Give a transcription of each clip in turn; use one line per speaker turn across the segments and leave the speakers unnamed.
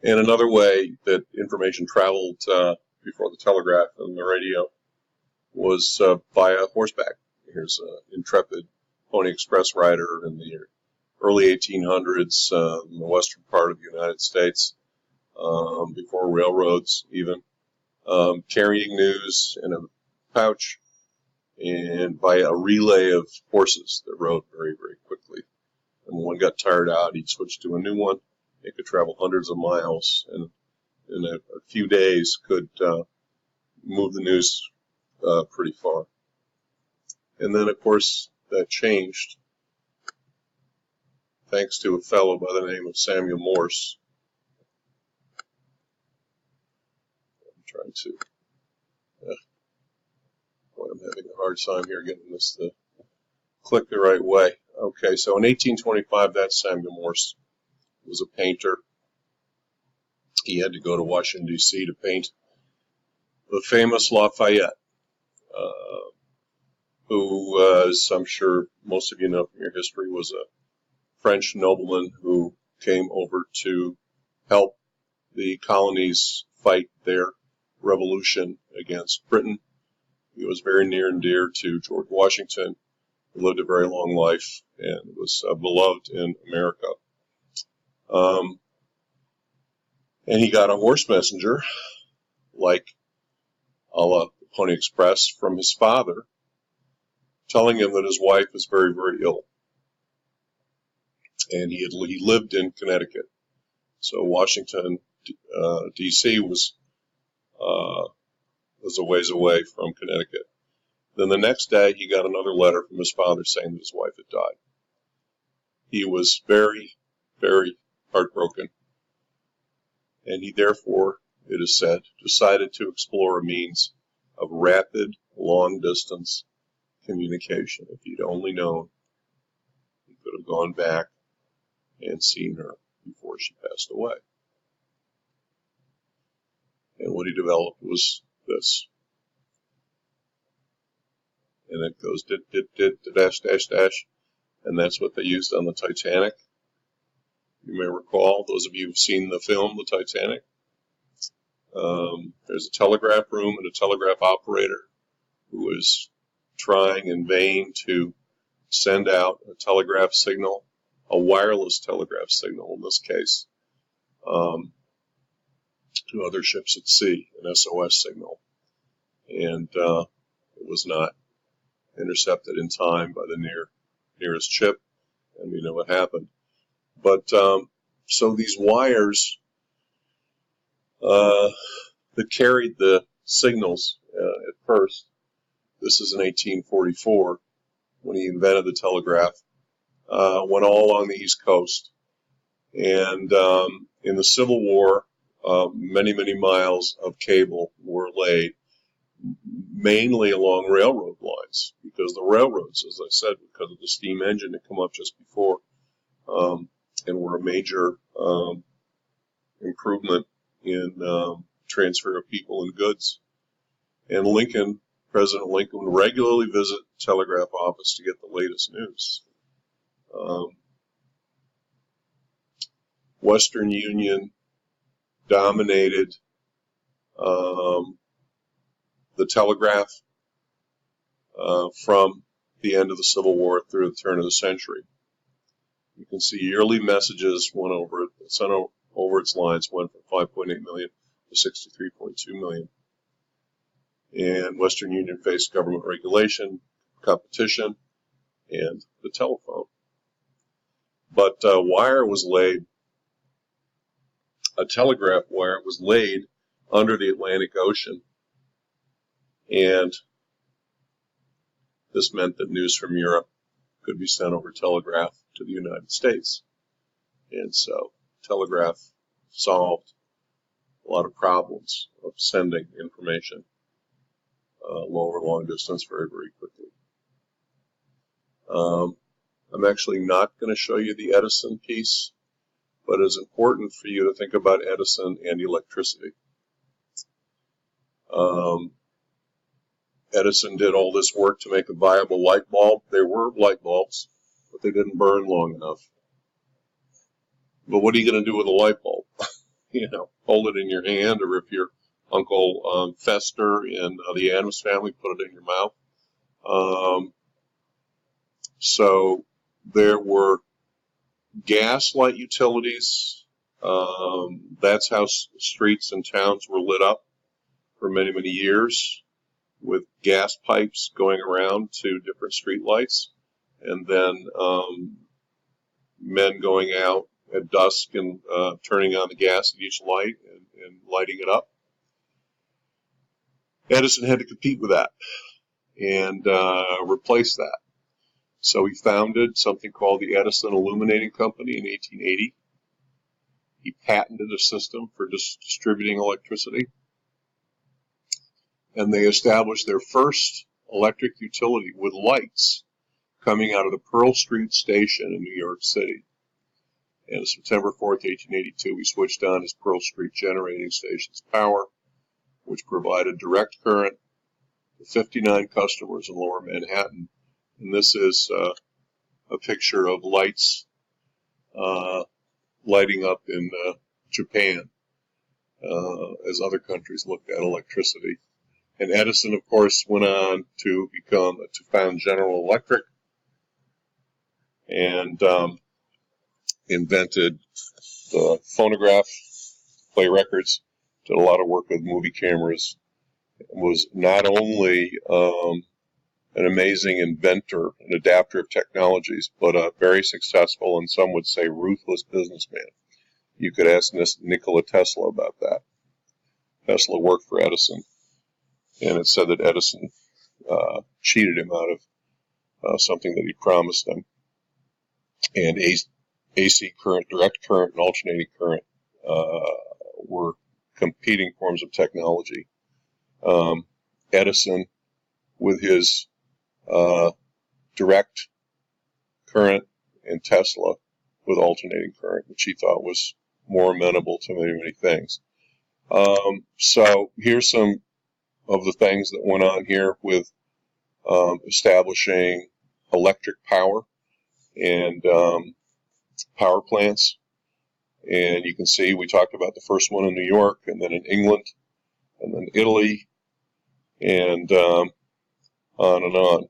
And another way that information traveled before the telegraph and the radio was via horseback. Here's an intrepid Pony Express rider in the early 1800s in the western part of the United States, before railroads even, carrying news in a pouch and via a relay of horses that rode very, very quickly. And when one got tired out, he'd switch to a new one. It could travel hundreds of miles, and in a few days could move the news pretty far. And then, of course, that changed thanks to a fellow by the name of Samuel Morse. I'm trying to, boy, I'm having a hard time here getting this to click the right way. Okay, so in 1825, that's Samuel Morse. He was a painter. He had to go to Washington, D.C. to paint the famous Lafayette, who, as I'm sure most of you know from your history, was a French nobleman who came over to help the colonies fight their revolution against Britain. He was very near and dear to George Washington, who lived a very long life and was beloved in America. And he got a horse messenger, like a la Pony Express, from his father, telling him that his wife was very, very ill. And he lived in Connecticut. So Washington, D.C. was a ways away from Connecticut. Then the next day, he got another letter from his father saying that his wife had died. He was very, very heartbroken. And he therefore, it is said, decided to explore a means of rapid, long-distance communication. If he'd only known, he could have gone back and seen her before she passed away. And what he developed was this. And it goes dash, dash, dash. And that's what they used on the Titanic. You may recall, those of you who've seen the film, The Titanic, there's a telegraph room and a telegraph operator who is trying in vain to send out a telegraph signal, a wireless telegraph signal in this case, to other ships at sea, an SOS signal. And it was not intercepted in time by the nearest ship, and we know what happened. But so these wires that carried the signals at first, this is in 1844 when he invented the telegraph, went all along the East Coast. And in the Civil War, many, many miles of cable were laid, mainly along railroad lines, because the railroads, as I said, because of the steam engine that come up just before, and were a major improvement in transfer of people and goods. And Lincoln, President Lincoln, would regularly visit the telegraph office to get the latest news. Western Union dominated the telegraph from the end of the Civil War through the turn of the century. You can see yearly messages went over it, sent over its lines went from 5.8 million to 63.2 million. And Western Union faced government regulation, competition, and the telephone. But wire was laid, a telegraph wire was laid under the Atlantic Ocean, and this meant that news from Europe could be sent over telegraph to the United States. And so telegraph solved a lot of problems of sending information over long distance very, very quickly. I'm actually not going to show you the Edison piece, but it's important for you to think about Edison and electricity. Edison did all this work to make a viable light bulb. There were light bulbs, but they didn't burn long enough. But what are you going to do with a light bulb? hold it in your hand, or if your Uncle Fester and the Addams Family put it in your mouth. So there were gaslight utilities. That's how streets and towns were lit up for many, many years, with gas pipes going around to different street lights, and then men going out at dusk and turning on the gas at each light and lighting it up. Edison had to compete with that and replace that. So he founded something called the Edison Illuminating Company in 1880. He patented a system for distributing electricity. And they established their first electric utility with lights coming out of the Pearl Street station in New York City. And on September 4th, 1882, he switched on his Pearl Street generating station's power, which provided direct current to 59 customers in Lower Manhattan. And this is a picture of lights lighting up in Japan as other countries looked at electricity. And Edison, of course, went on to found General Electric and invented the phonograph, play records, did a lot of work with movie cameras, was not only an amazing inventor and adapter of technologies, but a very successful and some would say ruthless businessman. You could ask Nikola Tesla about that. Tesla worked for Edison, and it said that Edison cheated him out of something that he promised him. And AC current, direct current, and alternating current were competing forms of technology. Edison, with his direct current, and Tesla with alternating current, which he thought was more amenable to many, many things. So here's some of the things that went on here with establishing electric power and power plants. And you can see we talked about the first one in New York, and then in England, and then Italy, and on and on.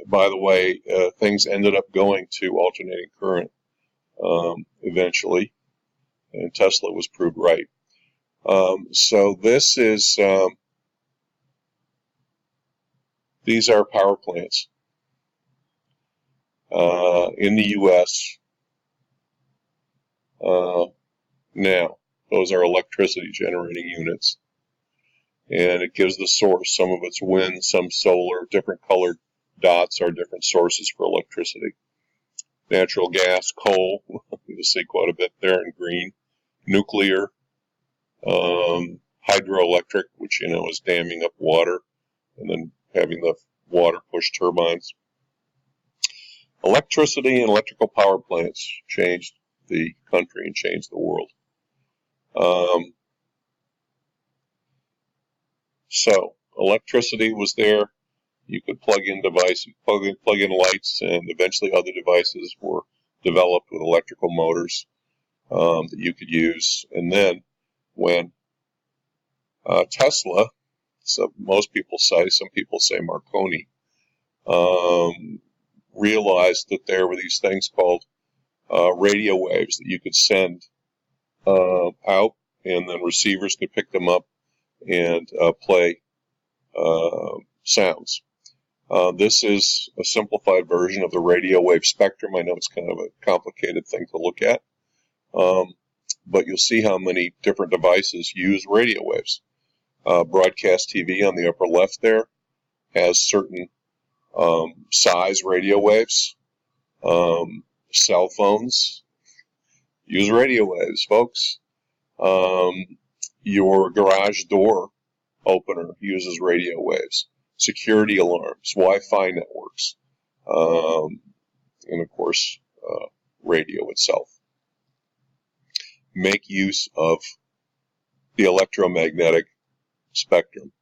By the way, things ended up going to alternating current eventually, and Tesla was proved right. So this is, these are power plants in the U.S. Now. Those are electricity generating units. And it gives the source. Some of it's wind, some solar, different colored dots are different sources for electricity. Natural gas, coal, you'll see quite a bit there in green. Nuclear, hydroelectric, which is damming up water and then having the water push turbines. Electricity and electrical power plants changed the country and changed the world. So electricity was there. You could plug in devices, plug in lights, and eventually other devices were developed with electrical motors that you could use. And then when Tesla, so most people say, some people say Marconi, realized that there were these things called radio waves that you could send out, and then receivers could pick them up and play sounds. This is a simplified version of the radio wave spectrum. I know it's kind of a complicated thing to look at, but you'll see how many different devices use radio waves. Broadcast TV on the upper left there has certain size radio waves. Cell phones use radio waves, folks. Your garage door opener uses radio waves. Security alarms, Wi-Fi networks, and of course, radio itself. Make use of the electromagnetic spectrum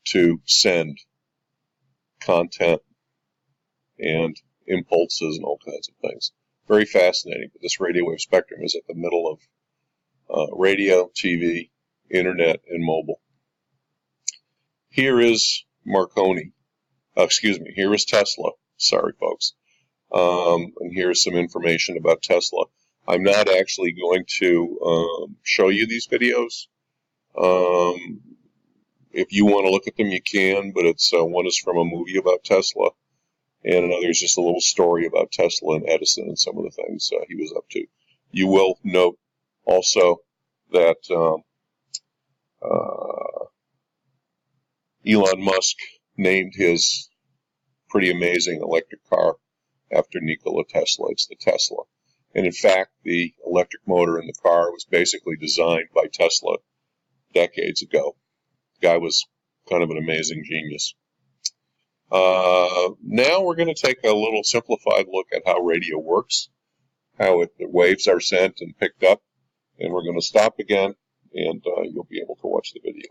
to send content and impulses and all kinds of things. Very fascinating. But this radio wave spectrum is at the middle of radio, TV, internet, and mobile. Here is Marconi. Here is Tesla. Sorry, folks. And here's some information about Tesla. I'm not actually going to show you these videos. If you want to look at them, you can, but one is from a movie about Tesla, and another is just a little story about Tesla and Edison and some of the things he was up to. You will note also that Elon Musk named his pretty amazing electric car after Nikola Tesla. It's the Tesla. And in fact, the electric motor in the car was basically designed by Tesla decades ago. The guy was kind of an amazing genius. Now we're going to take a little simplified look at how radio works, how the waves are sent and picked up, and we're going to stop again, and you'll be able to watch the video.